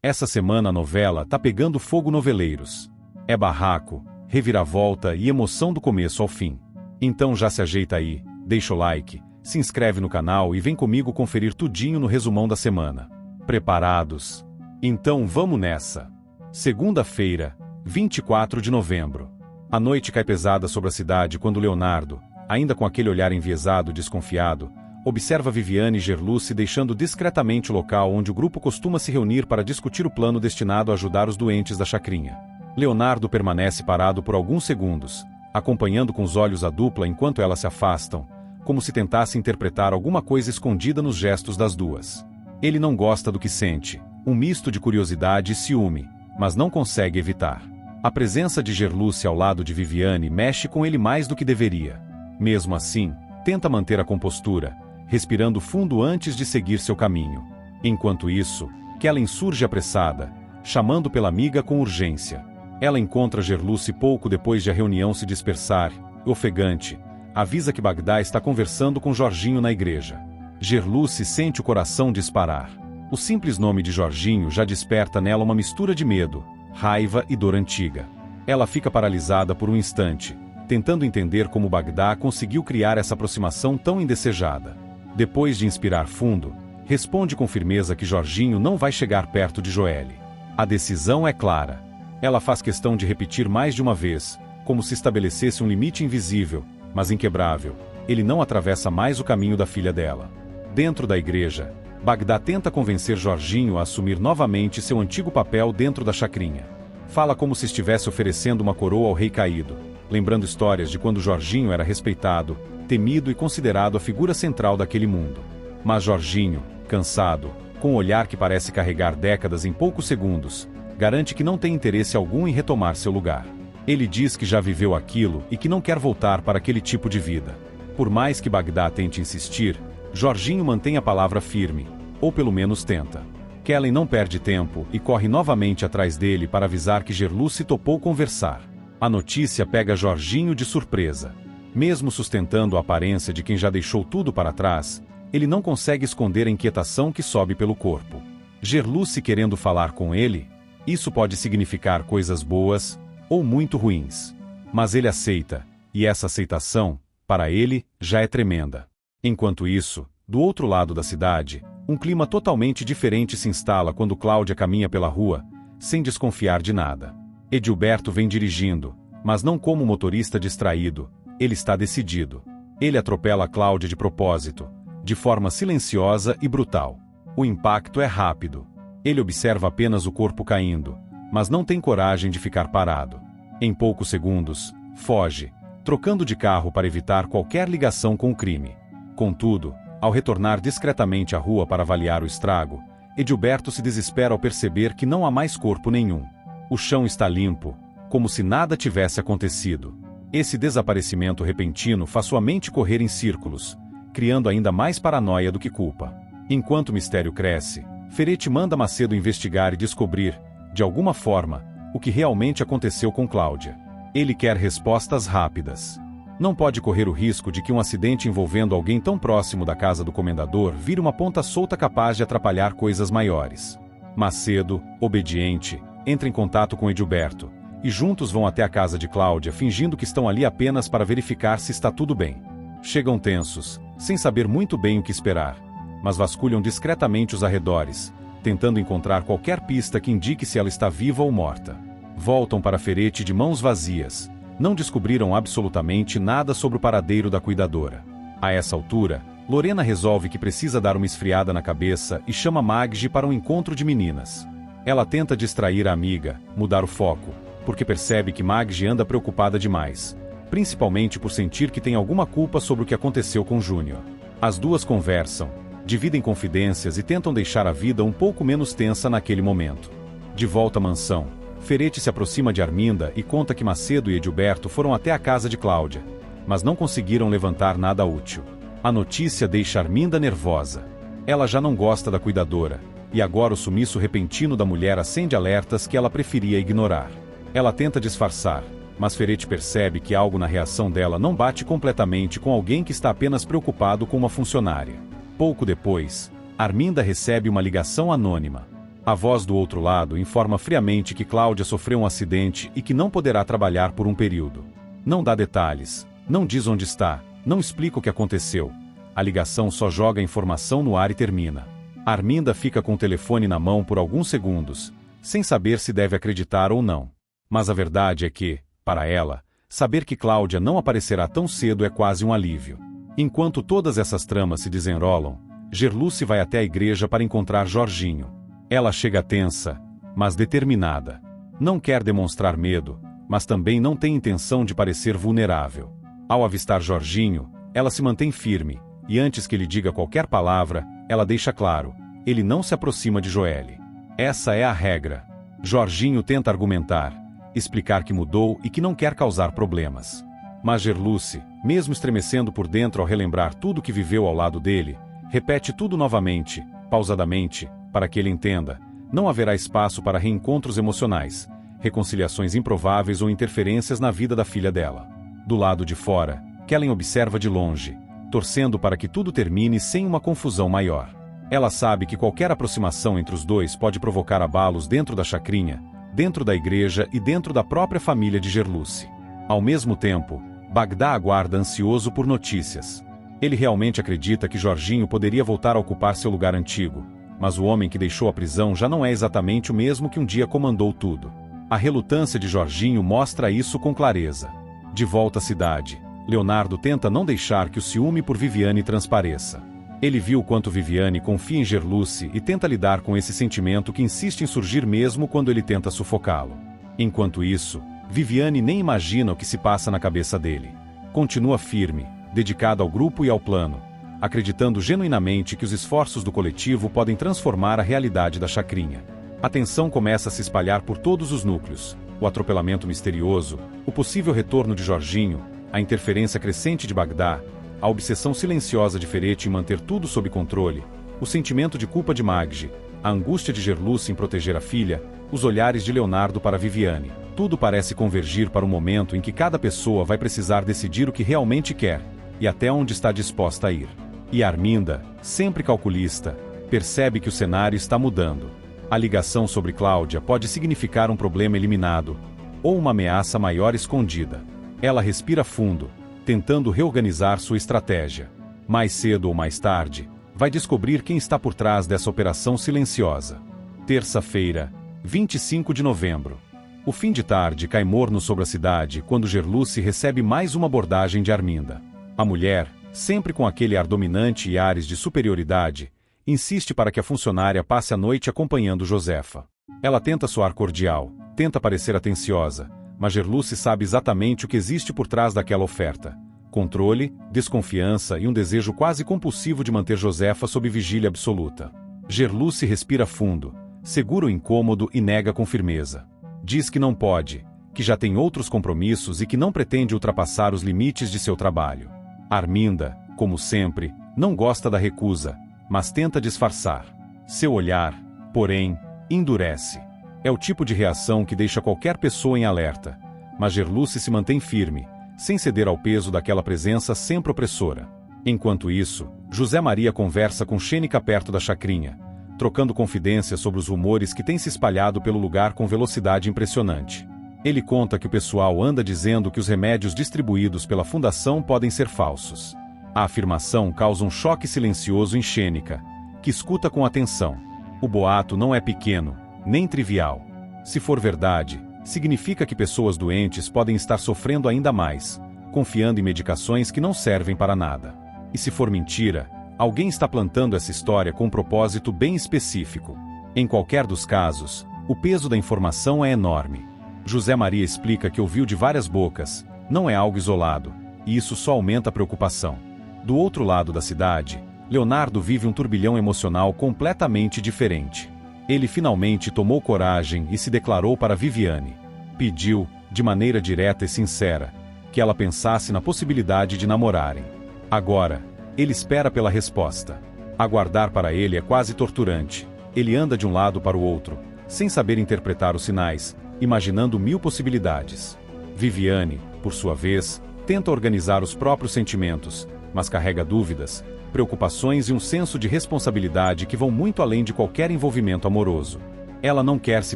Essa semana a novela tá pegando fogo noveleiros. É barraco, reviravolta e emoção do começo ao fim. Então já se ajeita aí, deixa o like, se inscreve no canal e vem comigo conferir tudinho no resumão da semana. Preparados? Então vamos nessa! Segunda-feira, 24 de novembro. A noite cai pesada sobre a cidade quando Leonardo, ainda com aquele olhar enviesado e desconfiado, observa Viviane e Gerluce deixando discretamente o local onde o grupo costuma se reunir para discutir o plano destinado a ajudar os doentes da chacrinha. Leonardo permanece parado por alguns segundos, acompanhando com os olhos a dupla enquanto elas se afastam, como se tentasse interpretar alguma coisa escondida nos gestos das duas. Ele não gosta do que sente, um misto de curiosidade e ciúme, mas não consegue evitar. A presença de Gerluce ao lado de Viviane mexe com ele mais do que deveria. Mesmo assim, tenta manter a compostura, respirando fundo antes de seguir seu caminho. Enquanto isso, Kellen surge apressada, chamando pela amiga com urgência. Ela encontra Gerluce pouco depois de a reunião se dispersar, e, ofegante, avisa que Bagdá está conversando com Jorginho na igreja. Gerluce sente o coração disparar. O simples nome de Jorginho já desperta nela uma mistura de medo, raiva e dor antiga. Ela fica paralisada por um instante, tentando entender como Bagdá conseguiu criar essa aproximação tão indesejada. Depois de inspirar fundo, responde com firmeza que Jorginho não vai chegar perto de Joelle. A decisão é clara. Ela faz questão de repetir mais de uma vez, como se estabelecesse um limite invisível, mas inquebrável. Ele não atravessa mais o caminho da filha dela. Dentro da igreja, Bagdá tenta convencer Jorginho a assumir novamente seu antigo papel dentro da chacrinha. Fala como se estivesse oferecendo uma coroa ao rei caído, lembrando histórias de quando Jorginho era respeitado, temido e considerado a figura central daquele mundo. Mas Jorginho, cansado, com um olhar que parece carregar décadas em poucos segundos, garante que não tem interesse algum em retomar seu lugar. Ele diz que já viveu aquilo e que não quer voltar para aquele tipo de vida. Por mais que Bagdá tente insistir, Jorginho mantém a palavra firme, ou pelo menos tenta. Kellen não perde tempo e corre novamente atrás dele para avisar que Gerluce topou conversar. A notícia pega Jorginho de surpresa. Mesmo sustentando a aparência de quem já deixou tudo para trás, ele não consegue esconder a inquietação que sobe pelo corpo. Gerluce querendo falar com ele? Isso pode significar coisas boas ou muito ruins. Mas ele aceita, e essa aceitação, para ele, já é tremenda. Enquanto isso, do outro lado da cidade, um clima totalmente diferente se instala quando Cláudia caminha pela rua, sem desconfiar de nada. Edilberto vem dirigindo, mas não como motorista distraído, ele está decidido. Ele atropela Cláudia de propósito, de forma silenciosa e brutal. O impacto é rápido. Ele observa apenas o corpo caindo, mas não tem coragem de ficar parado. Em poucos segundos, foge, trocando de carro para evitar qualquer ligação com o crime. Contudo, ao retornar discretamente à rua para avaliar o estrago, Edilberto se desespera ao perceber que não há mais corpo nenhum. O chão está limpo, como se nada tivesse acontecido. Esse desaparecimento repentino faz sua mente correr em círculos, criando ainda mais paranoia do que culpa. Enquanto o mistério cresce, Ferretti manda Macedo investigar e descobrir, de alguma forma, o que realmente aconteceu com Cláudia. Ele quer respostas rápidas. Não pode correr o risco de que um acidente envolvendo alguém tão próximo da casa do comendador vire uma ponta solta capaz de atrapalhar coisas maiores. Macedo, obediente, entra em contato com Edilberto, e juntos vão até a casa de Cláudia fingindo que estão ali apenas para verificar se está tudo bem. Chegam tensos, sem saber muito bem o que esperar, mas vasculham discretamente os arredores, tentando encontrar qualquer pista que indique se ela está viva ou morta. Voltam para Ferretti de mãos vazias. Não descobriram absolutamente nada sobre o paradeiro da cuidadora. A essa altura, Lorena resolve que precisa dar uma esfriada na cabeça e chama Maggi para um encontro de meninas. Ela tenta distrair a amiga, mudar o foco, porque percebe que Maggi anda preocupada demais, principalmente por sentir que tem alguma culpa sobre o que aconteceu com Júnior. As duas conversam, dividem confidências e tentam deixar a vida um pouco menos tensa naquele momento. De volta à mansão, Ferretti se aproxima de Arminda e conta que Macedo e Edilberto foram até a casa de Cláudia, mas não conseguiram levantar nada útil. A notícia deixa Arminda nervosa. Ela já não gosta da cuidadora, e agora o sumiço repentino da mulher acende alertas que ela preferia ignorar. Ela tenta disfarçar, mas Ferretti percebe que algo na reação dela não bate completamente com alguém que está apenas preocupado com uma funcionária. Pouco depois, Arminda recebe uma ligação anônima. A voz do outro lado informa friamente que Cláudia sofreu um acidente e que não poderá trabalhar por um período. Não dá detalhes, não diz onde está, não explica o que aconteceu. A ligação só joga a informação no ar e termina. Arminda fica com o telefone na mão por alguns segundos, sem saber se deve acreditar ou não. Mas a verdade é que, para ela, saber que Cláudia não aparecerá tão cedo é quase um alívio. Enquanto todas essas tramas se desenrolam, Gerluce vai até a igreja para encontrar Jorginho. Ela chega tensa, mas determinada. Não quer demonstrar medo, mas também não tem intenção de parecer vulnerável. Ao avistar Jorginho, ela se mantém firme, e antes que ele diga qualquer palavra, ela deixa claro: ele não se aproxima de Joelle. Essa é a regra. Jorginho tenta argumentar, explicar que mudou e que não quer causar problemas. Mas Gerluce, mesmo estremecendo por dentro ao relembrar tudo o que viveu ao lado dele, repete tudo novamente, pausadamente, para que ele entenda: não haverá espaço para reencontros emocionais, reconciliações improváveis ou interferências na vida da filha dela. Do lado de fora, Kellen observa de longe, torcendo para que tudo termine sem uma confusão maior. Ela sabe que qualquer aproximação entre os dois pode provocar abalos dentro da chacrinha, dentro da igreja e dentro da própria família de Gerluce. Ao mesmo tempo, Bagdá aguarda ansioso por notícias. Ele realmente acredita que Jorginho poderia voltar a ocupar seu lugar antigo, mas o homem que deixou a prisão já não é exatamente o mesmo que um dia comandou tudo. A relutância de Jorginho mostra isso com clareza. De volta à cidade, Leonardo tenta não deixar que o ciúme por Viviane transpareça. Ele viu quanto Viviane confia em Gerluce e tenta lidar com esse sentimento que insiste em surgir mesmo quando ele tenta sufocá-lo. Enquanto isso, Viviane nem imagina o que se passa na cabeça dele. Continua firme, dedicado ao grupo e ao plano, acreditando genuinamente que os esforços do coletivo podem transformar a realidade da chacrinha. A tensão começa a se espalhar por todos os núcleos: o atropelamento misterioso, o possível retorno de Jorginho, a interferência crescente de Bagdá, a obsessão silenciosa de Ferete em manter tudo sob controle, o sentimento de culpa de Maggi, a angústia de Gerluce em proteger a filha, os olhares de Leonardo para Viviane. Tudo parece convergir para um momento em que cada pessoa vai precisar decidir o que realmente quer, e até onde está disposta a ir. E Arminda, sempre calculista, percebe que o cenário está mudando. A ligação sobre Cláudia pode significar um problema eliminado, ou uma ameaça maior escondida. Ela respira fundo, tentando reorganizar sua estratégia. Mais cedo ou mais tarde, vai descobrir quem está por trás dessa operação silenciosa. Terça-feira, 25 de novembro. O fim de tarde cai morno sobre a cidade quando Gerluce recebe mais uma abordagem de Arminda. A mulher, sempre com aquele ar dominante e ares de superioridade, insiste para que a funcionária passe a noite acompanhando Josefa. Ela tenta soar cordial, tenta parecer atenciosa, mas Gerluce sabe exatamente o que existe por trás daquela oferta: controle, desconfiança e um desejo quase compulsivo de manter Josefa sob vigília absoluta. Gerluce respira fundo, segura o incômodo e nega com firmeza. Diz que não pode, que já tem outros compromissos e que não pretende ultrapassar os limites de seu trabalho. Arminda, como sempre, não gosta da recusa, mas tenta disfarçar. Seu olhar, porém, endurece. É o tipo de reação que deixa qualquer pessoa em alerta, mas Gerluce se mantém firme, sem ceder ao peso daquela presença sempre opressora. Enquanto isso, José Maria conversa com Xênica perto da chacrinha, trocando confidências sobre os rumores que têm se espalhado pelo lugar com velocidade impressionante. Ele conta que o pessoal anda dizendo que os remédios distribuídos pela fundação podem ser falsos. A afirmação causa um choque silencioso em Xênica, que escuta com atenção. O boato não é pequeno, nem trivial. Se for verdade, significa que pessoas doentes podem estar sofrendo ainda mais, confiando em medicações que não servem para nada. E se for mentira, alguém está plantando essa história com um propósito bem específico. Em qualquer dos casos, o peso da informação é enorme. José Maria explica que ouviu de várias bocas, não é algo isolado, e isso só aumenta a preocupação. Do outro lado da cidade, Leonardo vive um turbilhão emocional completamente diferente. Ele finalmente tomou coragem e se declarou para Viviane. Pediu, de maneira direta e sincera, que ela pensasse na possibilidade de namorarem. Agora, ele espera pela resposta. Aguardar para ele é quase torturante. Ele anda de um lado para o outro, sem saber interpretar os sinais, imaginando 1000 possibilidades. Viviane, por sua vez, tenta organizar os próprios sentimentos, mas carrega dúvidas, preocupações e um senso de responsabilidade que vão muito além de qualquer envolvimento amoroso. Ela não quer se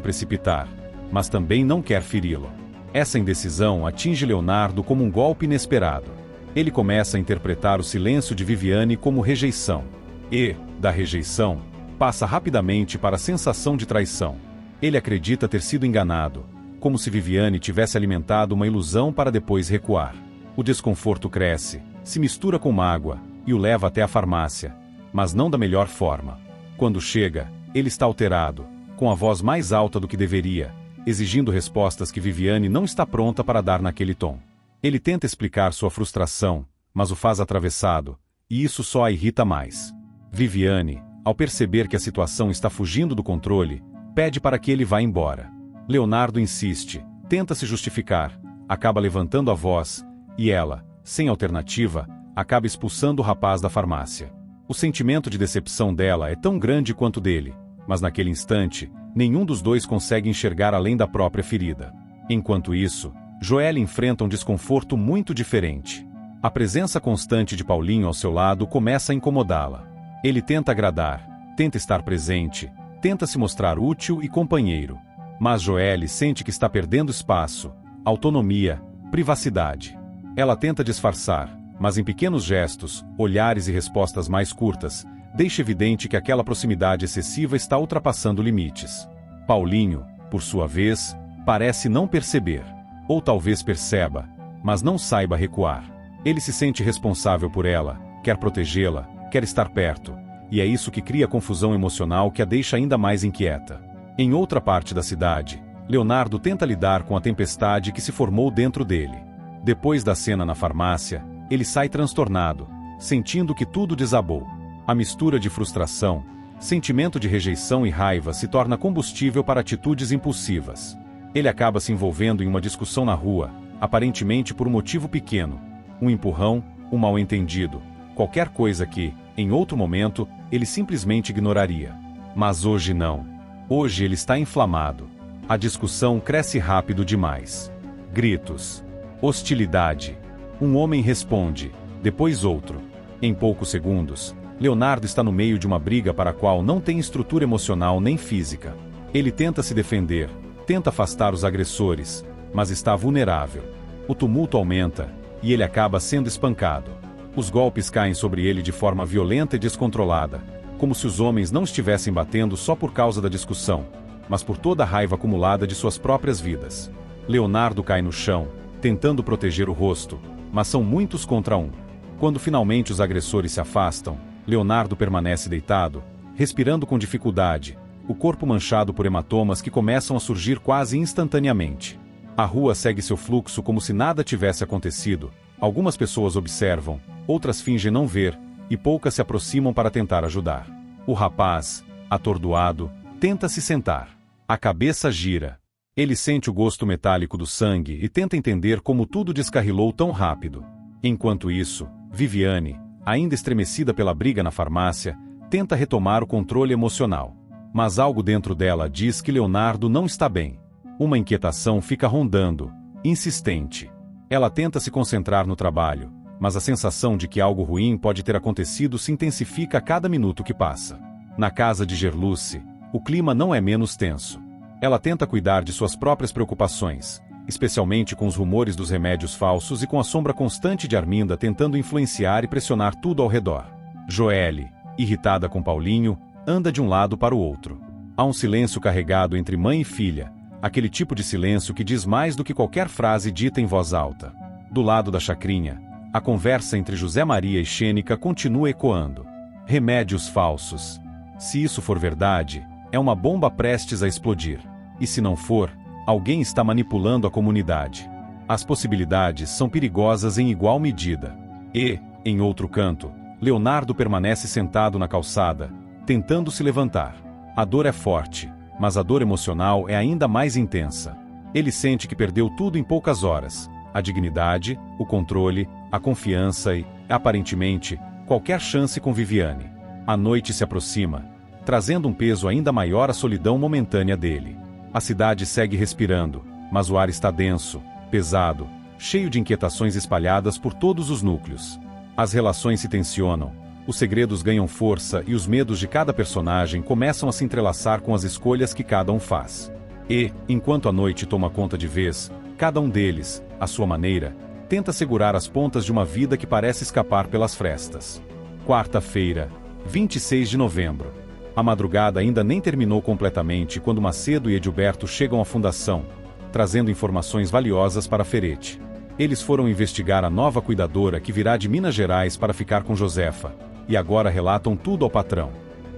precipitar, mas também não quer feri-lo. Essa indecisão atinge Leonardo como um golpe inesperado. Ele começa a interpretar o silêncio de Viviane como rejeição. E, da rejeição, passa rapidamente para a sensação de traição. Ele acredita ter sido enganado, como se Viviane tivesse alimentado uma ilusão para depois recuar. O desconforto cresce, se mistura com mágoa, e o leva até a farmácia, mas não da melhor forma. Quando chega, ele está alterado, com a voz mais alta do que deveria, exigindo respostas que Viviane não está pronta para dar naquele tom. Ele tenta explicar sua frustração, mas o faz atravessado, e isso só a irrita mais. Viviane, ao perceber que a situação está fugindo do controle, pede para que ele vá embora. Leonardo insiste, tenta se justificar, acaba levantando a voz, e ela, sem alternativa, acaba expulsando o rapaz da farmácia. O sentimento de decepção dela é tão grande quanto dele, mas naquele instante, nenhum dos dois consegue enxergar além da própria ferida. Enquanto isso, Joelle enfrenta um desconforto muito diferente. A presença constante de Paulinho ao seu lado começa a incomodá-la. Ele tenta agradar, tenta estar presente, tenta se mostrar útil e companheiro. Mas Joelle sente que está perdendo espaço, autonomia, privacidade. Ela tenta disfarçar, mas em pequenos gestos, olhares e respostas mais curtas, deixa evidente que aquela proximidade excessiva está ultrapassando limites. Paulinho, por sua vez, parece não perceber. Ou talvez perceba, mas não saiba recuar. Ele se sente responsável por ela, quer protegê-la, quer estar perto, e é isso que cria a confusão emocional que a deixa ainda mais inquieta. Em outra parte da cidade, Leonardo tenta lidar com a tempestade que se formou dentro dele. Depois da cena na farmácia, ele sai transtornado, sentindo que tudo desabou. A mistura de frustração, sentimento de rejeição e raiva se torna combustível para atitudes impulsivas. Ele acaba se envolvendo em uma discussão na rua, aparentemente por um motivo pequeno, um empurrão, um mal-entendido, qualquer coisa que, em outro momento, ele simplesmente ignoraria. Mas hoje não. Hoje ele está inflamado. A discussão cresce rápido demais. Gritos. Hostilidade. Um homem responde, depois outro. Em poucos segundos, Leonardo está no meio de uma briga para a qual não tem estrutura emocional nem física. Ele tenta se defender, tenta afastar os agressores, mas está vulnerável. O tumulto aumenta, e ele acaba sendo espancado. Os golpes caem sobre ele de forma violenta e descontrolada, como se os homens não estivessem batendo só por causa da discussão, mas por toda a raiva acumulada de suas próprias vidas. Leonardo cai no chão, tentando proteger o rosto, mas são muitos contra um. Quando finalmente os agressores se afastam, Leonardo permanece deitado, respirando com dificuldade, o corpo manchado por hematomas que começam a surgir quase instantaneamente. A rua segue seu fluxo como se nada tivesse acontecido. Algumas pessoas observam, outras fingem não ver, e poucas se aproximam para tentar ajudar. O rapaz, atordoado, tenta se sentar. A cabeça gira. Ele sente o gosto metálico do sangue e tenta entender como tudo descarrilou tão rápido. Enquanto isso, Viviane, ainda estremecida pela briga na farmácia, tenta retomar o controle emocional. Mas algo dentro dela diz que Leonardo não está bem. Uma inquietação fica rondando, insistente. Ela tenta se concentrar no trabalho, mas a sensação de que algo ruim pode ter acontecido se intensifica a cada minuto que passa. Na casa de Gerluce, o clima não é menos tenso. Ela tenta cuidar de suas próprias preocupações, especialmente com os rumores dos remédios falsos e com a sombra constante de Arminda tentando influenciar e pressionar tudo ao redor. Joelle, irritada com Paulinho, anda de um lado para o outro. Há um silêncio carregado entre mãe e filha, aquele tipo de silêncio que diz mais do que qualquer frase dita em voz alta. Do lado da chacrinha, a conversa entre José Maria e Xênica continua ecoando. Remédios falsos. Se isso for verdade, é uma bomba prestes a explodir. E se não for, alguém está manipulando a comunidade. As possibilidades são perigosas em igual medida. E, em outro canto, Leonardo permanece sentado na calçada, tentando se levantar. A dor é forte, mas a dor emocional é ainda mais intensa. Ele sente que perdeu tudo em poucas horas: a dignidade, o controle, a confiança e, aparentemente, qualquer chance com Viviane. A noite se aproxima, trazendo um peso ainda maior à solidão momentânea dele. A cidade segue respirando, mas o ar está denso, pesado, cheio de inquietações espalhadas por todos os núcleos. As relações se tensionam, Os segredos ganham força e os medos de cada personagem começam a se entrelaçar com as escolhas que cada um faz. E, enquanto a noite toma conta de vez, cada um deles, à sua maneira, tenta segurar as pontas de uma vida que parece escapar pelas frestas. Quarta-feira, 26 de novembro. A madrugada ainda nem terminou completamente quando Macedo e Edilberto chegam à fundação, trazendo informações valiosas para Ferete. Eles foram investigar a nova cuidadora que virá de Minas Gerais para ficar com Josefa, e agora relatam tudo ao patrão.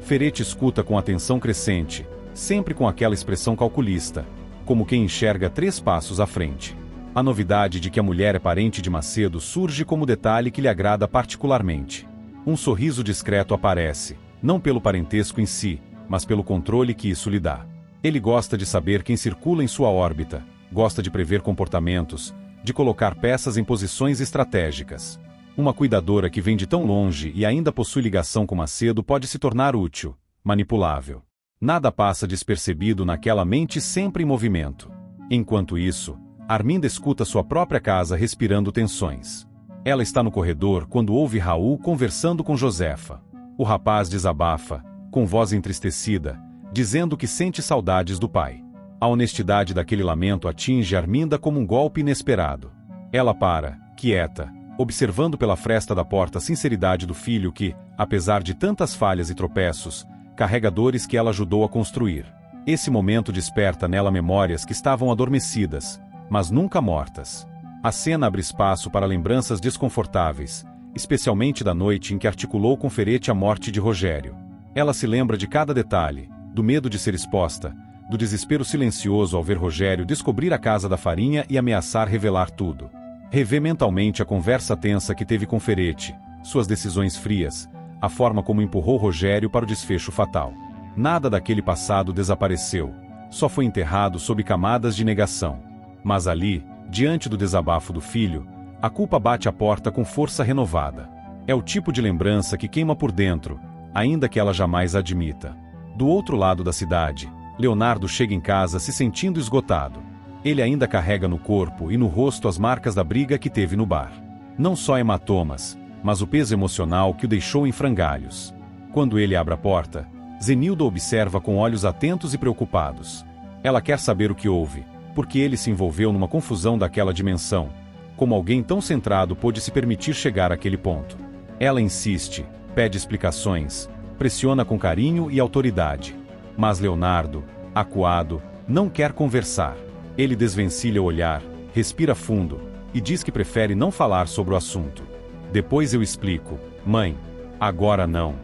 Ferete escuta com atenção crescente, sempre com aquela expressão calculista, como quem enxerga 3 passos à frente. A novidade de que a mulher é parente de Macedo surge como detalhe que lhe agrada particularmente. Um sorriso discreto aparece, não pelo parentesco em si, mas pelo controle que isso lhe dá. Ele gosta de saber quem circula em sua órbita, gosta de prever comportamentos, de colocar peças em posições estratégicas. Uma cuidadora que vem de tão longe e ainda possui ligação com Macedo pode se tornar útil, manipulável. Nada passa despercebido naquela mente sempre em movimento. Enquanto isso, Arminda escuta sua própria casa respirando tensões. Ela está no corredor quando ouve Raul conversando com Josefa. O rapaz desabafa, com voz entristecida, dizendo que sente saudades do pai. A honestidade daquele lamento atinge Arminda como um golpe inesperado. Ela para, quieta, observando pela fresta da porta a sinceridade do filho que, apesar de tantas falhas e tropeços, carrega dores que ela ajudou a construir. Esse momento desperta nela memórias que estavam adormecidas, mas nunca mortas. A cena abre espaço para lembranças desconfortáveis, especialmente da noite em que articulou com Ferete a morte de Rogério. Ela se lembra de cada detalhe, do medo de ser exposta, do desespero silencioso ao ver Rogério descobrir a casa da farinha e ameaçar revelar tudo. Revê mentalmente a conversa tensa que teve com Ferete, suas decisões frias, a forma como empurrou Rogério para o desfecho fatal. Nada daquele passado desapareceu, só foi enterrado sob camadas de negação. Mas ali, diante do desabafo do filho, a culpa bate à porta com força renovada. É o tipo de lembrança que queima por dentro, ainda que ela jamais a admita. Do outro lado da cidade, Leonardo chega em casa se sentindo esgotado. Ele ainda carrega no corpo e no rosto as marcas da briga que teve no bar. Não só hematomas, mas o peso emocional que o deixou em frangalhos. Quando ele abre a porta, Zenilda observa com olhos atentos e preocupados. Ela quer saber o que houve, porque ele se envolveu numa confusão daquela dimensão. Como alguém tão centrado pôde se permitir chegar àquele ponto? Ela insiste, pede explicações, pressiona com carinho e autoridade. Mas Leonardo, acuado, não quer conversar. Ele desvencilha o olhar, respira fundo, e diz que prefere não falar sobre o assunto. Depois eu explico, mãe. Agora não.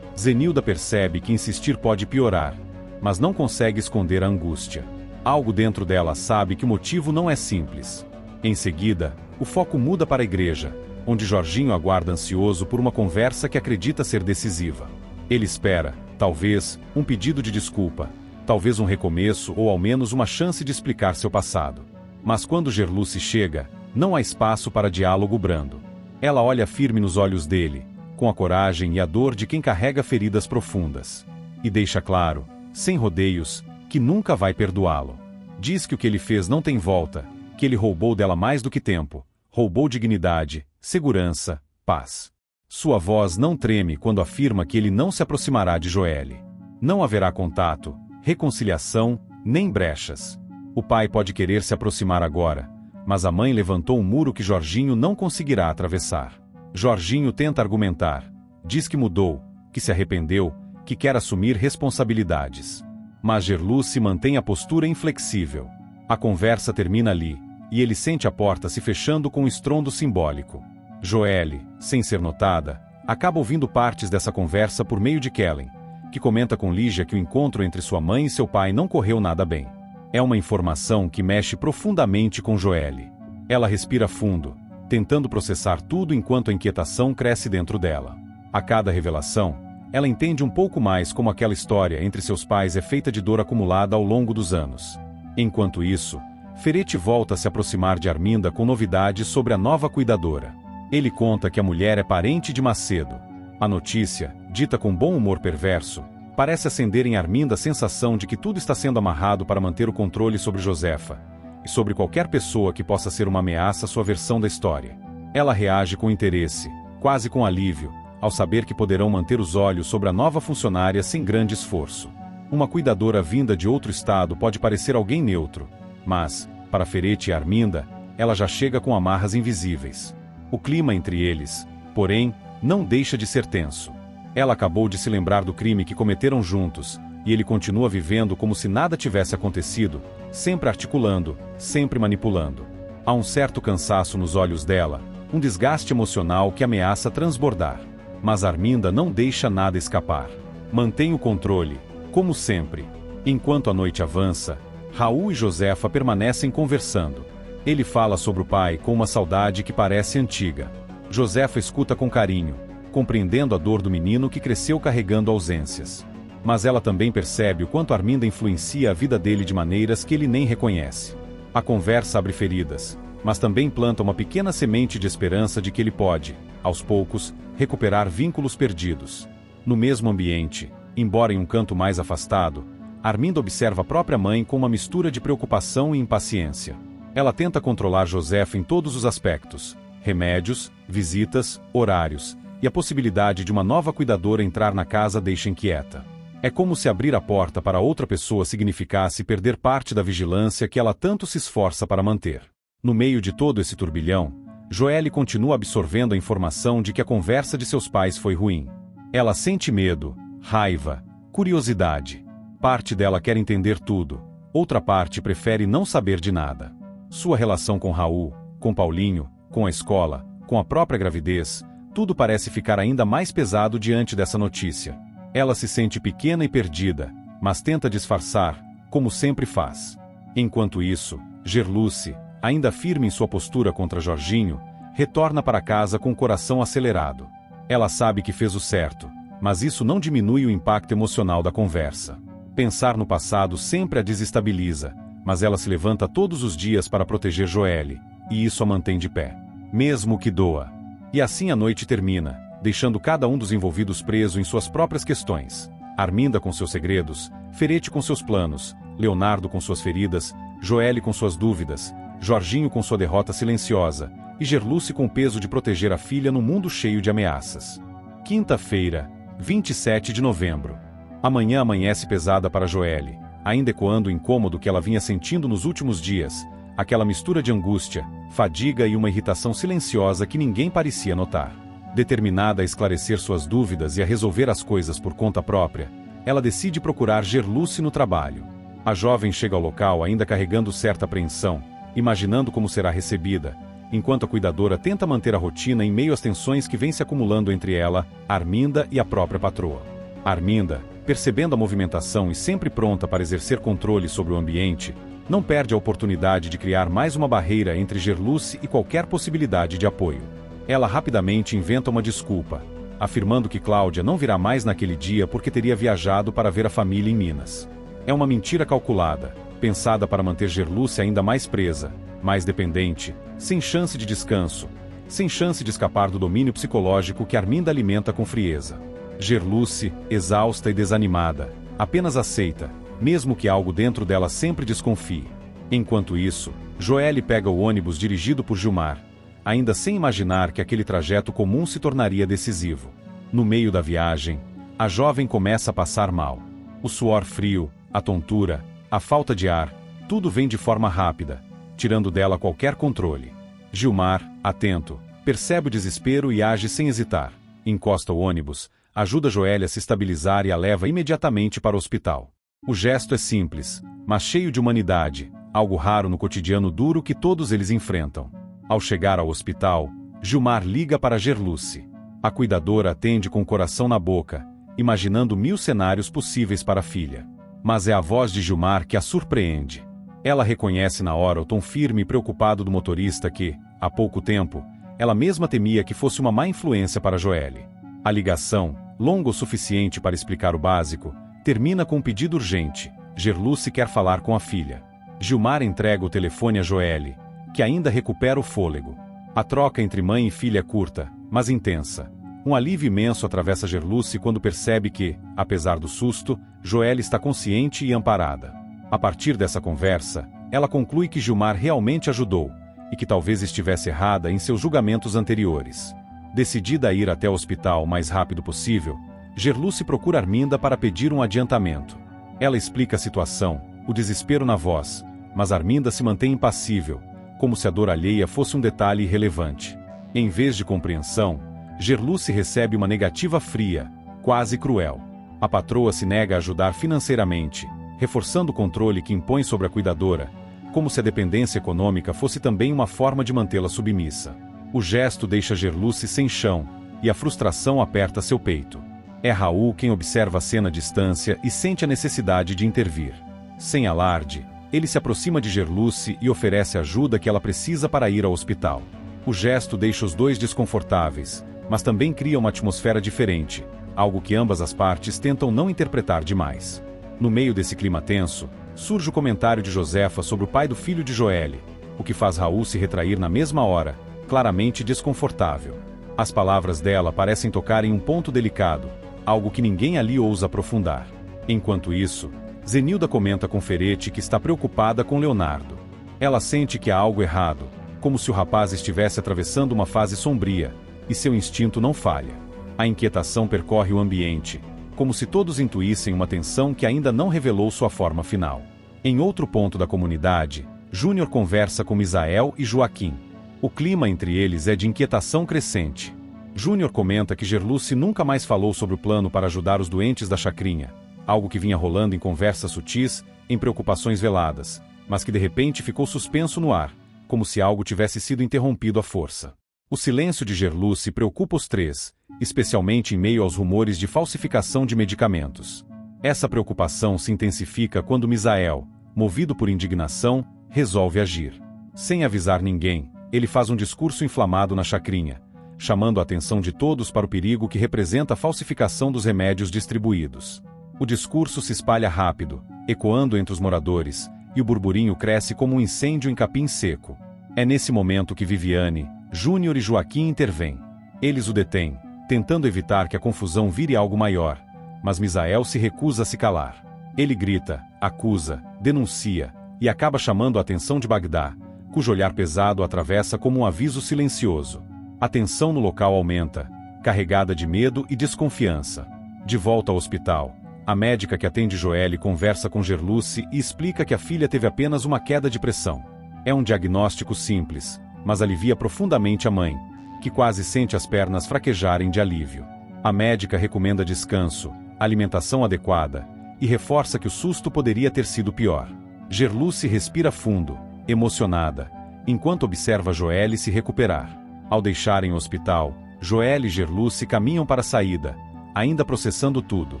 Zenilda percebe que insistir pode piorar, mas não consegue esconder a angústia. Algo dentro dela sabe que o motivo não é simples. Em seguida, o foco muda para a igreja, onde Jorginho aguarda ansioso por uma conversa que acredita ser decisiva. Ele espera, talvez, um pedido de desculpa, talvez um recomeço ou ao menos uma chance de explicar seu passado. Mas quando Gerluce chega, não há espaço para diálogo brando. Ela olha firme nos olhos dele, com a coragem e a dor de quem carrega feridas profundas. E deixa claro, sem rodeios, que nunca vai perdoá-lo. Diz que o que ele fez não tem volta, que ele roubou dela mais do que tempo, roubou dignidade, segurança, paz. Sua voz não treme quando afirma que ele não se aproximará de Joelle. Não haverá contato, reconciliação, nem brechas. O pai pode querer se aproximar agora, mas a mãe levantou um muro que Jorginho não conseguirá atravessar. Jorginho tenta argumentar, diz que mudou, que se arrependeu, que quer assumir responsabilidades. Mas Gerluce mantém a postura inflexível. A conversa termina ali, e ele sente a porta se fechando com um estrondo simbólico. Joelle, sem ser notada, acaba ouvindo partes dessa conversa por meio de Kellen, que comenta com Lígia que o encontro entre sua mãe e seu pai não correu nada bem. É uma informação que mexe profundamente com Joelle. Ela respira fundo, tentando processar tudo enquanto a inquietação cresce dentro dela. A cada revelação, ela entende um pouco mais como aquela história entre seus pais é feita de dor acumulada ao longo dos anos. Enquanto isso, Ferete volta a se aproximar de Arminda com novidades sobre a nova cuidadora. Ele conta que a mulher é parente de Macedo. A notícia, dita com bom humor perverso, parece acender em Arminda a sensação de que tudo está sendo amarrado para manter o controle sobre Josefa, e sobre qualquer pessoa que possa ser uma ameaça à sua versão da história. Ela reage com interesse, quase com alívio, ao saber que poderão manter os olhos sobre a nova funcionária sem grande esforço. Uma cuidadora vinda de outro estado pode parecer alguém neutro, mas, para Ferete e Arminda, ela já chega com amarras invisíveis. O clima entre eles, porém, não deixa de ser tenso. Ela acabou de se lembrar do crime que cometeram juntos, e ele continua vivendo como se nada tivesse acontecido, sempre articulando, sempre manipulando. Há um certo cansaço nos olhos dela, um desgaste emocional que ameaça transbordar. Mas Arminda não deixa nada escapar. Mantém o controle, como sempre. Enquanto a noite avança, Raul e Josefa permanecem conversando. Ele fala sobre o pai com uma saudade que parece antiga. Josefa escuta com carinho, compreendendo a dor do menino que cresceu carregando ausências. Mas ela também percebe o quanto Arminda influencia a vida dele de maneiras que ele nem reconhece. A conversa abre feridas, mas também planta uma pequena semente de esperança de que ele pode, aos poucos, recuperar vínculos perdidos. No mesmo ambiente, embora em um canto mais afastado, Arminda observa a própria mãe com uma mistura de preocupação e impaciência. Ela tenta controlar Josefa em todos os aspectos: remédios, visitas, horários, e a possibilidade de uma nova cuidadora entrar na casa deixa inquieta. É como se abrir a porta para outra pessoa significasse perder parte da vigilância que ela tanto se esforça para manter. No meio de todo esse turbilhão, Joelle continua absorvendo a informação de que a conversa de seus pais foi ruim. Ela sente medo, raiva, curiosidade. Parte dela quer entender tudo, outra parte prefere não saber de nada. Sua relação com Raul, com Paulinho, com a escola, com a própria gravidez, tudo parece ficar ainda mais pesado diante dessa notícia. Ela se sente pequena e perdida, mas tenta disfarçar, como sempre faz. Enquanto isso, Gerluce, ainda firme em sua postura contra Jorginho, retorna para casa com o coração acelerado. Ela sabe que fez o certo, mas isso não diminui o impacto emocional da conversa. Pensar no passado sempre a desestabiliza, mas ela se levanta todos os dias para proteger Joelle, e isso a mantém de pé, mesmo que doa. E assim a noite termina, deixando cada um dos envolvidos preso em suas próprias questões. Arminda com seus segredos, Ferete com seus planos, Leonardo com suas feridas, Joelle com suas dúvidas, Jorginho com sua derrota silenciosa, e Gerluce com o peso de proteger a filha num mundo cheio de ameaças. Quinta-feira, 27 de novembro. A manhã amanhece pesada para Joelle, ainda ecoando o incômodo que ela vinha sentindo nos últimos dias, aquela mistura de angústia, fadiga e uma irritação silenciosa que ninguém parecia notar. Determinada a esclarecer suas dúvidas e a resolver as coisas por conta própria, ela decide procurar Gerluce no trabalho. A jovem chega ao local ainda carregando certa apreensão, imaginando como será recebida, enquanto a cuidadora tenta manter a rotina em meio às tensões que vêm se acumulando entre ela, Arminda e a própria patroa. Arminda, percebendo a movimentação e sempre pronta para exercer controle sobre o ambiente, não perde a oportunidade de criar mais uma barreira entre Gerluce e qualquer possibilidade de apoio. Ela rapidamente inventa uma desculpa, afirmando que Cláudia não virá mais naquele dia porque teria viajado para ver a família em Minas. É uma mentira calculada, pensada para manter Gerluce ainda mais presa, mais dependente, sem chance de descanso, sem chance de escapar do domínio psicológico que Arminda alimenta com frieza. Gerluce, exausta e desanimada, apenas aceita, mesmo que algo dentro dela sempre desconfie. Enquanto isso, Joelle pega o ônibus dirigido por Gilmar, ainda sem imaginar que aquele trajeto comum se tornaria decisivo. No meio da viagem, a jovem começa a passar mal. O suor frio, a tontura, a falta de ar, tudo vem de forma rápida, tirando dela qualquer controle. Gilmar, atento, percebe o desespero e age sem hesitar. Encosta o ônibus, ajuda Joelle a se estabilizar e a leva imediatamente para o hospital. O gesto é simples, mas cheio de humanidade, algo raro no cotidiano duro que todos eles enfrentam. Ao chegar ao hospital, Gilmar liga para Gerluce. A cuidadora atende com o coração na boca, imaginando 1000 cenários possíveis para a filha. Mas é a voz de Gilmar que a surpreende. Ela reconhece na hora o tom firme e preocupado do motorista que, há pouco tempo, ela mesma temia que fosse uma má influência para Joelle. A ligação, longa o suficiente para explicar o básico, termina com um pedido urgente. Gerluce quer falar com a filha. Gilmar entrega o telefone a Joelle, que ainda recupera o fôlego. A troca entre mãe e filha é curta, mas intensa. Um alívio imenso atravessa Gerluce quando percebe que, apesar do susto, Joelle está consciente e amparada. A partir dessa conversa, ela conclui que Gilmar realmente ajudou, e que talvez estivesse errada em seus julgamentos anteriores. Decidida a ir até o hospital o mais rápido possível, Gerluce procura Arminda para pedir um adiantamento. Ela explica a situação, o desespero na voz, mas Arminda se mantém impassível, como se a dor alheia fosse um detalhe irrelevante. Em vez de compreensão, Gerluce recebe uma negativa fria, quase cruel. A patroa se nega a ajudar financeiramente, reforçando o controle que impõe sobre a cuidadora, como se a dependência econômica fosse também uma forma de mantê-la submissa. O gesto deixa Gerluce sem chão, e a frustração aperta seu peito. É Raul quem observa a cena à distância e sente a necessidade de intervir. Sem alarde, ele se aproxima de Gerluce e oferece a ajuda que ela precisa para ir ao hospital. O gesto deixa os dois desconfortáveis, mas também cria uma atmosfera diferente, algo que ambas as partes tentam não interpretar demais. No meio desse clima tenso, surge o comentário de Josefa sobre o pai do filho de Joelle, o que faz Raul se retrair na mesma hora, claramente desconfortável. As palavras dela parecem tocar em um ponto delicado, algo que ninguém ali ousa aprofundar. Enquanto isso, Zenilda comenta com Ferete que está preocupada com Leonardo. Ela sente que há algo errado, como se o rapaz estivesse atravessando uma fase sombria, e seu instinto não falha. A inquietação percorre o ambiente, como se todos intuíssem uma tensão que ainda não revelou sua forma final. Em outro ponto da comunidade, Júnior conversa com Misael e Joaquim. O clima entre eles é de inquietação crescente. Júnior comenta que Gerluce nunca mais falou sobre o plano para ajudar os doentes da chacrinha, algo que vinha rolando em conversas sutis, em preocupações veladas, mas que de repente ficou suspenso no ar, como se algo tivesse sido interrompido à força. O silêncio de Gerluce preocupa os três, especialmente em meio aos rumores de falsificação de medicamentos. Essa preocupação se intensifica quando Misael, movido por indignação, resolve agir. Sem avisar ninguém, ele faz um discurso inflamado na chacrinha, chamando a atenção de todos para o perigo que representa a falsificação dos remédios distribuídos. O discurso se espalha rápido, ecoando entre os moradores, e o burburinho cresce como um incêndio em capim seco. É nesse momento que Viviane, Júnior e Joaquim intervêm. Eles o detêm, tentando evitar que a confusão vire algo maior, mas Misael se recusa a se calar. Ele grita, acusa, denuncia, e acaba chamando a atenção de Bagdá, cujo olhar pesado atravessa como um aviso silencioso. A tensão no local aumenta, carregada de medo e desconfiança. De volta ao hospital, a médica que atende Joelle conversa com Gerluce e explica que a filha teve apenas uma queda de pressão. É um diagnóstico simples, mas alivia profundamente a mãe, que quase sente as pernas fraquejarem de alívio. A médica recomenda descanso, alimentação adequada, e reforça que o susto poderia ter sido pior. Gerluce respira fundo, emocionada, enquanto observa Joelle se recuperar. Ao deixarem o hospital, Joelle e Gerluce caminham para a saída, ainda processando tudo.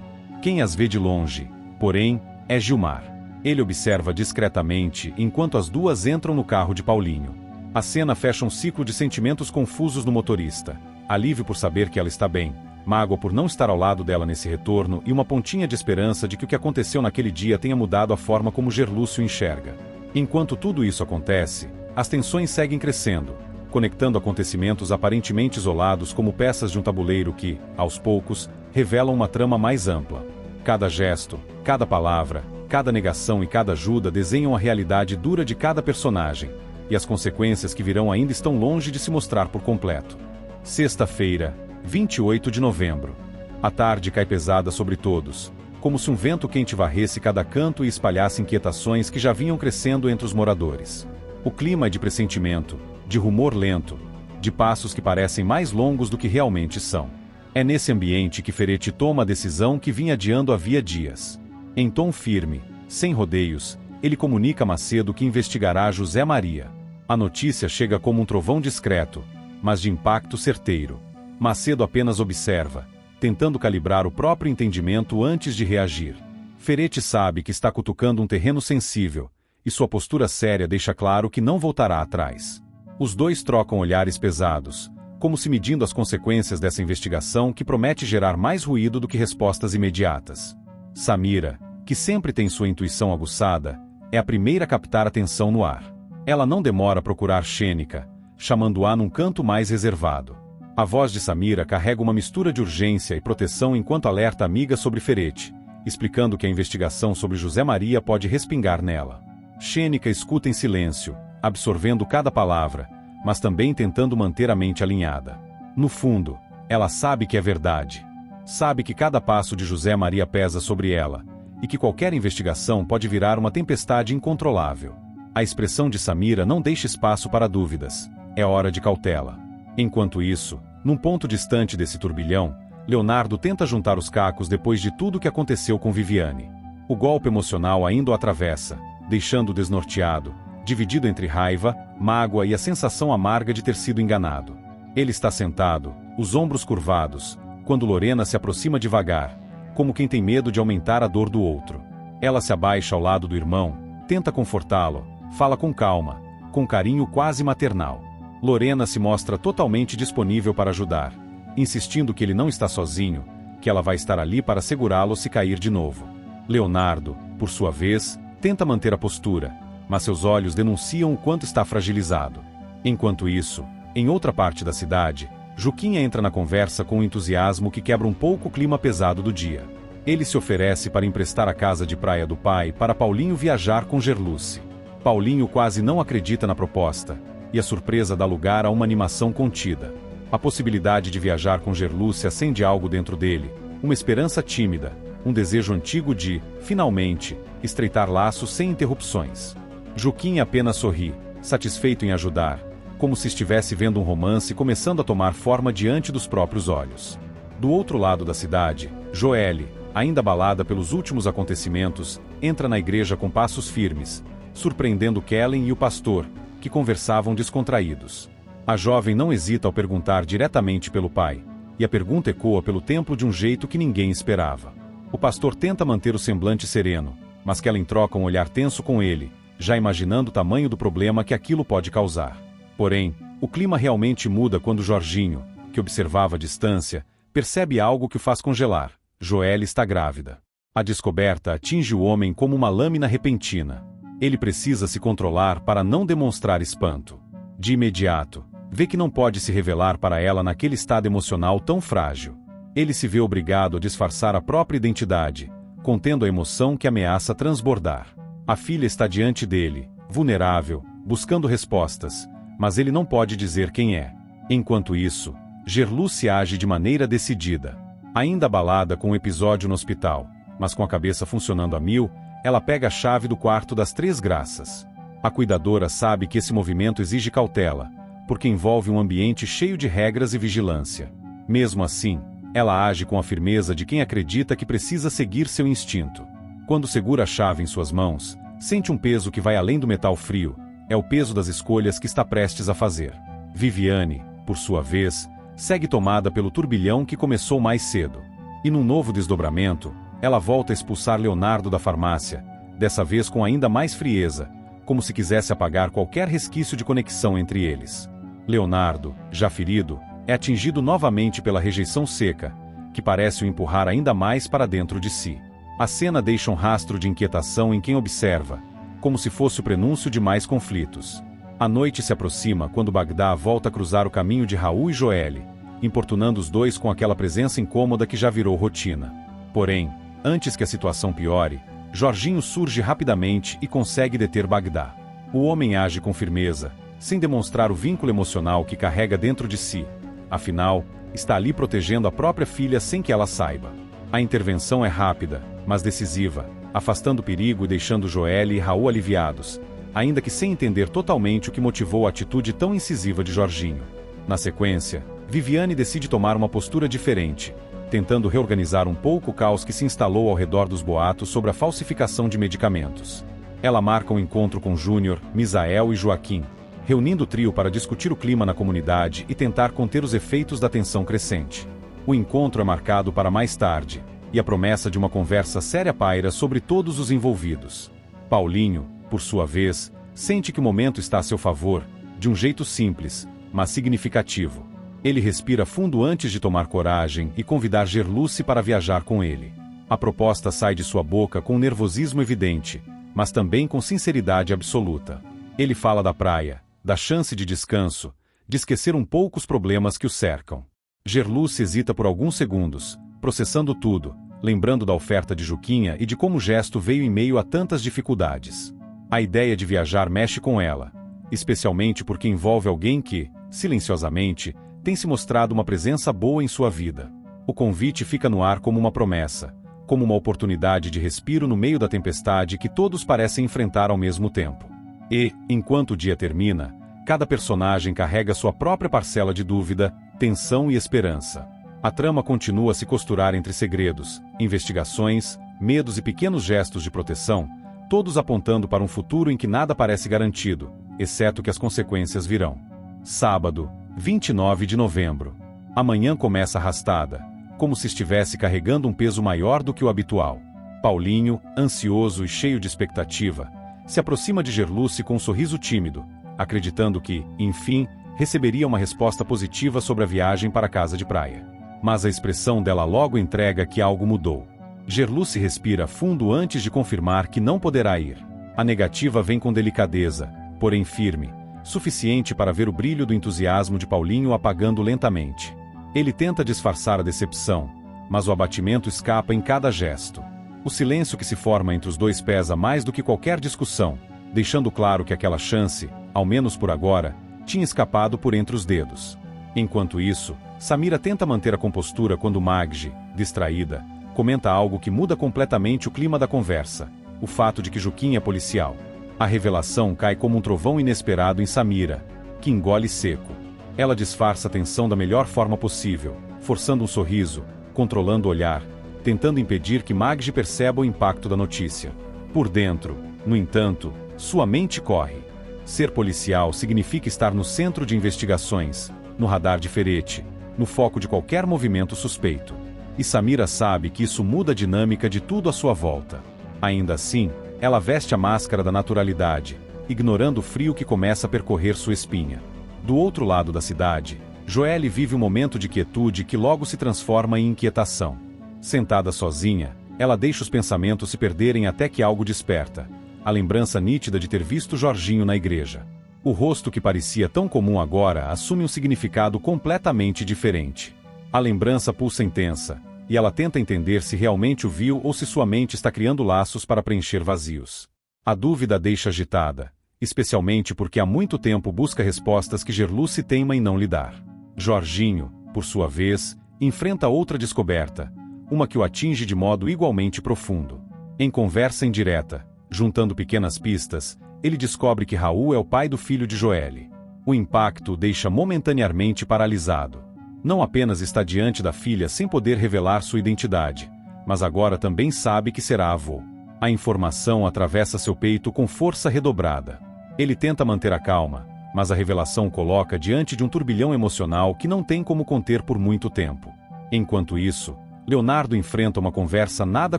Quem as vê de longe, porém, é Gilmar. Ele observa discretamente enquanto as duas entram no carro de Paulinho. A cena fecha um ciclo de sentimentos confusos no motorista. Alívio por saber que ela está bem, mágoa por não estar ao lado dela nesse retorno e uma pontinha de esperança de que o que aconteceu naquele dia tenha mudado a forma como Gerluce o enxerga. Enquanto tudo isso acontece, as tensões seguem crescendo, conectando acontecimentos aparentemente isolados como peças de um tabuleiro que, aos poucos, revelam uma trama mais ampla. Cada gesto, cada palavra, cada negação e cada ajuda desenham a realidade dura de cada personagem, e as consequências que virão ainda estão longe de se mostrar por completo. Sexta-feira, 28 de novembro. A tarde cai pesada sobre todos, como se um vento quente varresse cada canto e espalhasse inquietações que já vinham crescendo entre os moradores. O clima é de pressentimento, de rumor lento, de passos que parecem mais longos do que realmente são. É nesse ambiente que Ferete toma a decisão que vinha adiando havia dias. Em tom firme, sem rodeios, ele comunica a Macedo que investigará José Maria. A notícia chega como um trovão discreto, mas de impacto certeiro. Macedo apenas observa, tentando calibrar o próprio entendimento antes de reagir. Ferete sabe que está cutucando um terreno sensível, e sua postura séria deixa claro que não voltará atrás. Os dois trocam olhares pesados, como se medindo as consequências dessa investigação que promete gerar mais ruído do que respostas imediatas. Samira, que sempre tem sua intuição aguçada, é a primeira a captar atenção no ar. Ela não demora a procurar Xênica, chamando-a num canto mais reservado. A voz de Samira carrega uma mistura de urgência e proteção enquanto alerta a amiga sobre Ferete, explicando que a investigação sobre José Maria pode respingar nela. Xênica escuta em silêncio, absorvendo cada palavra, mas também tentando manter a mente alinhada. No fundo, ela sabe que é verdade. Sabe que cada passo de José Maria pesa sobre ela, e que qualquer investigação pode virar uma tempestade incontrolável. A expressão de Samira não deixa espaço para dúvidas. É hora de cautela. Enquanto isso, num ponto distante desse turbilhão, Leonardo tenta juntar os cacos depois de tudo o que aconteceu com Viviane. O golpe emocional ainda o atravessa, deixando-o desnorteado, dividido entre raiva, mágoa e a sensação amarga de ter sido enganado. Ele está sentado, os ombros curvados, quando Lorena se aproxima devagar, como quem tem medo de aumentar a dor do outro. Ela se abaixa ao lado do irmão, tenta confortá-lo, fala com calma, com carinho quase maternal. Lorena se mostra totalmente disponível para ajudar, insistindo que ele não está sozinho, que ela vai estar ali para segurá-lo se cair de novo. Leonardo, por sua vez, tenta manter a postura, mas seus olhos denunciam o quanto está fragilizado. Enquanto isso, em outra parte da cidade, Juquinha entra na conversa com um entusiasmo que quebra um pouco o clima pesado do dia. Ele se oferece para emprestar a casa de praia do pai para Paulinho viajar com Gerluce. Paulinho quase não acredita na proposta, e a surpresa dá lugar a uma animação contida. A possibilidade de viajar com Gerluce acende algo dentro dele, uma esperança tímida, um desejo antigo de, finalmente, estreitar laços sem interrupções. Juquinha apenas sorri, satisfeito em ajudar, como se estivesse vendo um romance começando a tomar forma diante dos próprios olhos. Do outro lado da cidade, Joelle, ainda abalada pelos últimos acontecimentos, entra na igreja com passos firmes, surpreendendo Kellen e o pastor, que conversavam descontraídos. A jovem não hesita ao perguntar diretamente pelo pai, e a pergunta ecoa pelo templo de um jeito que ninguém esperava. O pastor tenta manter o semblante sereno, mas Kellen troca um olhar tenso com ele, já imaginando o tamanho do problema que aquilo pode causar. Porém, o clima realmente muda quando Jorginho, que observava a distância, percebe algo que o faz congelar. Joelle está grávida. A descoberta atinge o homem como uma lâmina repentina. Ele precisa se controlar para não demonstrar espanto. De imediato, vê que não pode se revelar para ela naquele estado emocional tão frágil. Ele se vê obrigado a disfarçar a própria identidade, contendo a emoção que ameaça transbordar. A filha está diante dele, vulnerável, buscando respostas, mas ele não pode dizer quem é. Enquanto isso, Gerluce age de maneira decidida. Ainda abalada com o episódio no hospital, mas com a cabeça funcionando a mil, ela pega a chave do quarto das Três Graças. A cuidadora sabe que esse movimento exige cautela, porque envolve um ambiente cheio de regras e vigilância. Mesmo assim, ela age com a firmeza de quem acredita que precisa seguir seu instinto. Quando segura a chave em suas mãos, sente um peso que vai além do metal frio. É o peso das escolhas que está prestes a fazer. Viviane, por sua vez, segue tomada pelo turbilhão que começou mais cedo. E num novo desdobramento, ela volta a expulsar Leonardo da farmácia, dessa vez com ainda mais frieza, como se quisesse apagar qualquer resquício de conexão entre eles. Leonardo, já ferido, é atingido novamente pela rejeição seca, que parece o empurrar ainda mais para dentro de si. A cena deixa um rastro de inquietação em quem observa, como se fosse o prenúncio de mais conflitos. A noite se aproxima quando Bagdá volta a cruzar o caminho de Raul e Joelle, importunando os dois com aquela presença incômoda que já virou rotina. Porém, antes que a situação piore, Jorginho surge rapidamente e consegue deter Bagdá. O homem age com firmeza, sem demonstrar o vínculo emocional que carrega dentro de si. Afinal, está ali protegendo a própria filha sem que ela saiba. A intervenção é rápida, mas decisiva, afastando o perigo e deixando Joelle e Raul aliviados, ainda que sem entender totalmente o que motivou a atitude tão incisiva de Jorginho. Na sequência, Viviane decide tomar uma postura diferente, tentando reorganizar um pouco o caos que se instalou ao redor dos boatos sobre a falsificação de medicamentos. Ela marca um encontro com Júnior, Misael e Joaquim, reunindo o trio para discutir o clima na comunidade e tentar conter os efeitos da tensão crescente. O encontro é marcado para mais tarde, e a promessa de uma conversa séria paira sobre todos os envolvidos. Paulinho, por sua vez, sente que o momento está a seu favor, de um jeito simples, mas significativo. Ele respira fundo antes de tomar coragem e convidar Gerluce para viajar com ele. A proposta sai de sua boca com um nervosismo evidente, mas também com sinceridade absoluta. Ele fala da praia, da chance de descanso, de esquecer um pouco os problemas que o cercam. Gerluce hesita por alguns segundos, processando tudo, lembrando da oferta de Juquinha e de como o gesto veio em meio a tantas dificuldades. A ideia de viajar mexe com ela, especialmente porque envolve alguém que, silenciosamente, tem se mostrado uma presença boa em sua vida. O convite fica no ar como uma promessa, como uma oportunidade de respiro no meio da tempestade que todos parecem enfrentar ao mesmo tempo. E, enquanto o dia termina, cada personagem carrega sua própria parcela de dúvida, tensão e esperança. A trama continua a se costurar entre segredos, investigações, medos e pequenos gestos de proteção, todos apontando para um futuro em que nada parece garantido, exceto que as consequências virão. Sábado, 29 de novembro. A manhã começa arrastada, como se estivesse carregando um peso maior do que o habitual. Paulinho, ansioso e cheio de expectativa, se aproxima de Gerluce com um sorriso tímido, acreditando que, enfim, receberia uma resposta positiva sobre a viagem para a casa de praia. Mas a expressão dela logo entrega que algo mudou. Gerluce respira fundo antes de confirmar que não poderá ir. A negativa vem com delicadeza, porém firme, suficiente para ver o brilho do entusiasmo de Paulinho apagando lentamente. Ele tenta disfarçar a decepção, mas o abatimento escapa em cada gesto. O silêncio que se forma entre os dois pesa mais do que qualquer discussão, deixando claro que aquela chance, ao menos por agora, tinha escapado por entre os dedos. Enquanto isso, Samira tenta manter a compostura quando Maggi, distraída, comenta algo que muda completamente o clima da conversa: o fato de que Juquinha é policial. A revelação cai como um trovão inesperado em Samira, que engole seco. Ela disfarça a tensão da melhor forma possível, forçando um sorriso, controlando o olhar, tentando impedir que Maggi perceba o impacto da notícia. Por dentro, no entanto, sua mente corre. Ser policial significa estar no centro de investigações, no radar de Ferete, no foco de qualquer movimento suspeito. E Samira sabe que isso muda a dinâmica de tudo à sua volta. Ainda assim, ela veste a máscara da naturalidade, ignorando o frio que começa a percorrer sua espinha. Do outro lado da cidade, Joelle vive um momento de quietude que logo se transforma em inquietação. Sentada sozinha, ela deixa os pensamentos se perderem até que algo desperta. A lembrança nítida de ter visto Jorginho na igreja. O rosto que parecia tão comum agora assume um significado completamente diferente. A lembrança pulsa intensa, e ela tenta entender se realmente o viu ou se sua mente está criando laços para preencher vazios. A dúvida a deixa agitada, especialmente porque há muito tempo busca respostas que Gerluce teima em não lhe dar. Jorginho, por sua vez, enfrenta outra descoberta, uma que o atinge de modo igualmente profundo. Em conversa indireta, juntando pequenas pistas, ele descobre que Raul é o pai do filho de Joelle. O impacto o deixa momentaneamente paralisado. Não apenas está diante da filha sem poder revelar sua identidade, mas agora também sabe que será avô. A informação atravessa seu peito com força redobrada. Ele tenta manter a calma, mas a revelação o coloca diante de um turbilhão emocional que não tem como conter por muito tempo. Enquanto isso, Leonardo enfrenta uma conversa nada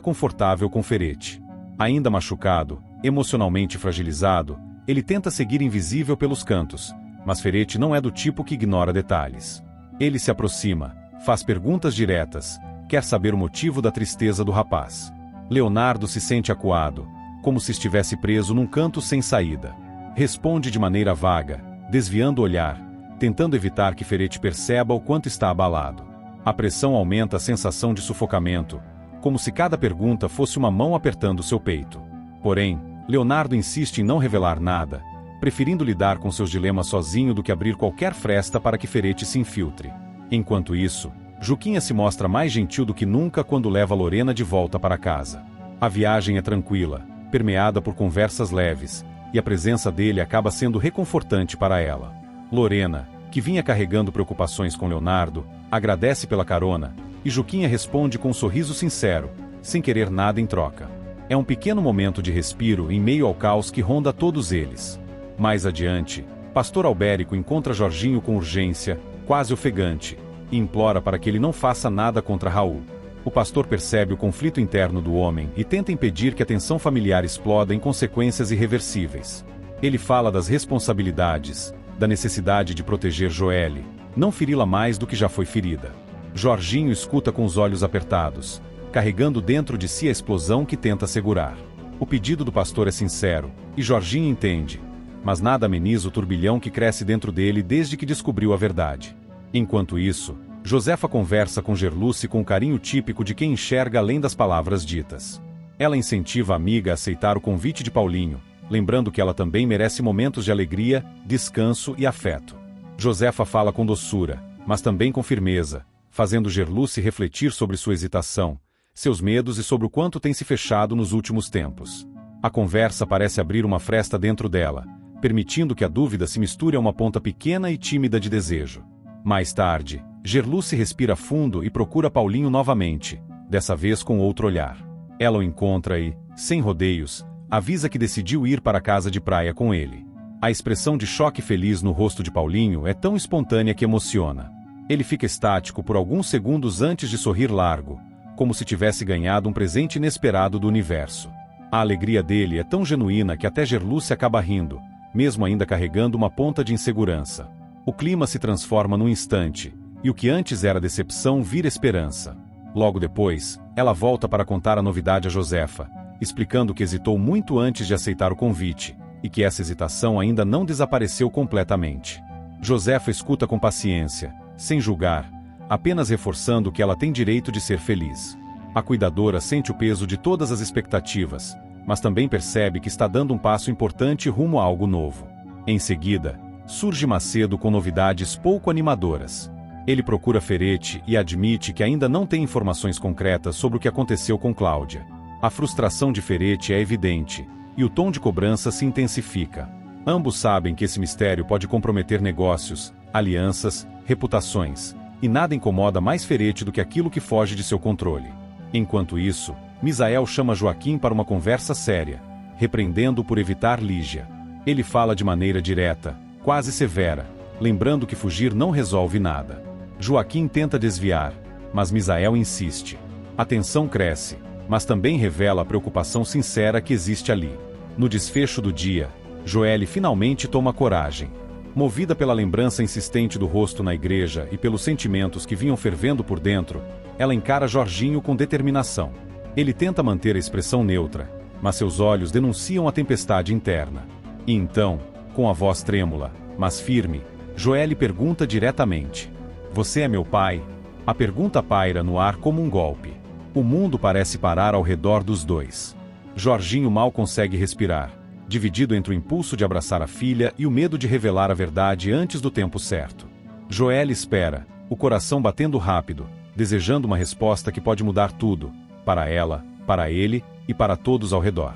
confortável com Ferete. Ainda machucado, emocionalmente fragilizado, ele tenta seguir invisível pelos cantos, mas Ferete não é do tipo que ignora detalhes. Ele se aproxima, faz perguntas diretas, quer saber o motivo da tristeza do rapaz. Leonardo se sente acuado, como se estivesse preso num canto sem saída. Responde de maneira vaga, desviando o olhar, tentando evitar que Ferete perceba o quanto está abalado. A pressão aumenta a sensação de sufocamento, como se cada pergunta fosse uma mão apertando seu peito. Porém, Leonardo insiste em não revelar nada, preferindo lidar com seus dilemas sozinho do que abrir qualquer fresta para que Ferete se infiltre. Enquanto isso, Juquinha se mostra mais gentil do que nunca quando leva Lorena de volta para casa. A viagem é tranquila, permeada por conversas leves, e a presença dele acaba sendo reconfortante para ela. Lorena, que vinha carregando preocupações com Leonardo, agradece pela carona, e Juquinha responde com um sorriso sincero, sem querer nada em troca. É um pequeno momento de respiro em meio ao caos que ronda todos eles. Mais adiante, Pastor Albérico encontra Jorginho com urgência, quase ofegante, e implora para que ele não faça nada contra Raul. O pastor percebe o conflito interno do homem e tenta impedir que a tensão familiar exploda em consequências irreversíveis. Ele fala das responsabilidades, da necessidade de proteger Joelle, não feri-la mais do que já foi ferida. Jorginho escuta com os olhos apertados, carregando dentro de si a explosão que tenta segurar. O pedido do pastor é sincero, e Jorginho entende, mas nada ameniza o turbilhão que cresce dentro dele desde que descobriu a verdade. Enquanto isso, Josefa conversa com Gerluce com o carinho típico de quem enxerga além das palavras ditas. Ela incentiva a amiga a aceitar o convite de Paulinho, lembrando que ela também merece momentos de alegria, descanso e afeto. Josefa fala com doçura, mas também com firmeza, fazendo Gerluce refletir sobre sua hesitação, seus medos e sobre o quanto tem se fechado nos últimos tempos. A conversa parece abrir uma fresta dentro dela, permitindo que a dúvida se misture a uma ponta pequena e tímida de desejo. Mais tarde, Gerluce respira fundo e procura Paulinho novamente, dessa vez com outro olhar. Ela o encontra e, sem rodeios, avisa que decidiu ir para a casa de praia com ele. A expressão de choque feliz no rosto de Paulinho é tão espontânea que emociona. Ele fica estático por alguns segundos antes de sorrir largo, como se tivesse ganhado um presente inesperado do universo. A alegria dele é tão genuína que até Gerluce acaba rindo, mesmo ainda carregando uma ponta de insegurança. O clima se transforma num instante, e o que antes era decepção vira esperança. Logo depois, ela volta para contar a novidade a Josefa, explicando que hesitou muito antes de aceitar o convite, e que essa hesitação ainda não desapareceu completamente. Josefa escuta com paciência, sem julgar, apenas reforçando que ela tem direito de ser feliz. A cuidadora sente o peso de todas as expectativas, mas também percebe que está dando um passo importante rumo a algo novo. Em seguida, surge Macedo com novidades pouco animadoras. Ele procura Ferete e admite que ainda não tem informações concretas sobre o que aconteceu com Cláudia. A frustração de Ferete é evidente, e o tom de cobrança se intensifica. Ambos sabem que esse mistério pode comprometer negócios, alianças, reputações, e nada incomoda mais Ferete do que aquilo que foge de seu controle. Enquanto isso, Misael chama Joaquim para uma conversa séria, repreendendo-o por evitar Lígia. Ele fala de maneira direta, quase severa, lembrando que fugir não resolve nada. Joaquim tenta desviar, mas Misael insiste. A tensão cresce, mas também revela a preocupação sincera que existe ali. No desfecho do dia, Joelle finalmente toma coragem. Movida pela lembrança insistente do rosto na igreja e pelos sentimentos que vinham fervendo por dentro, ela encara Jorginho com determinação. Ele tenta manter a expressão neutra, mas seus olhos denunciam a tempestade interna. E então, com a voz trêmula, mas firme, Joelle pergunta diretamente: "Você é meu pai?" A pergunta paira no ar como um golpe. O mundo parece parar ao redor dos dois. Jorginho mal consegue respirar, dividido entre o impulso de abraçar a filha e o medo de revelar a verdade antes do tempo certo. Joelle espera, o coração batendo rápido, desejando uma resposta que pode mudar tudo, para ela, para ele e para todos ao redor.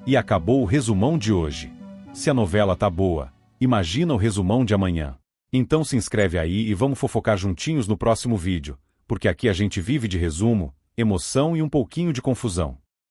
E acabou o resumão de hoje. Se a novela tá boa, imagina o resumão de amanhã. Então se inscreve aí e vamos fofocar juntinhos no próximo vídeo, porque aqui a gente vive de resumo, emoção e um pouquinho de confusão.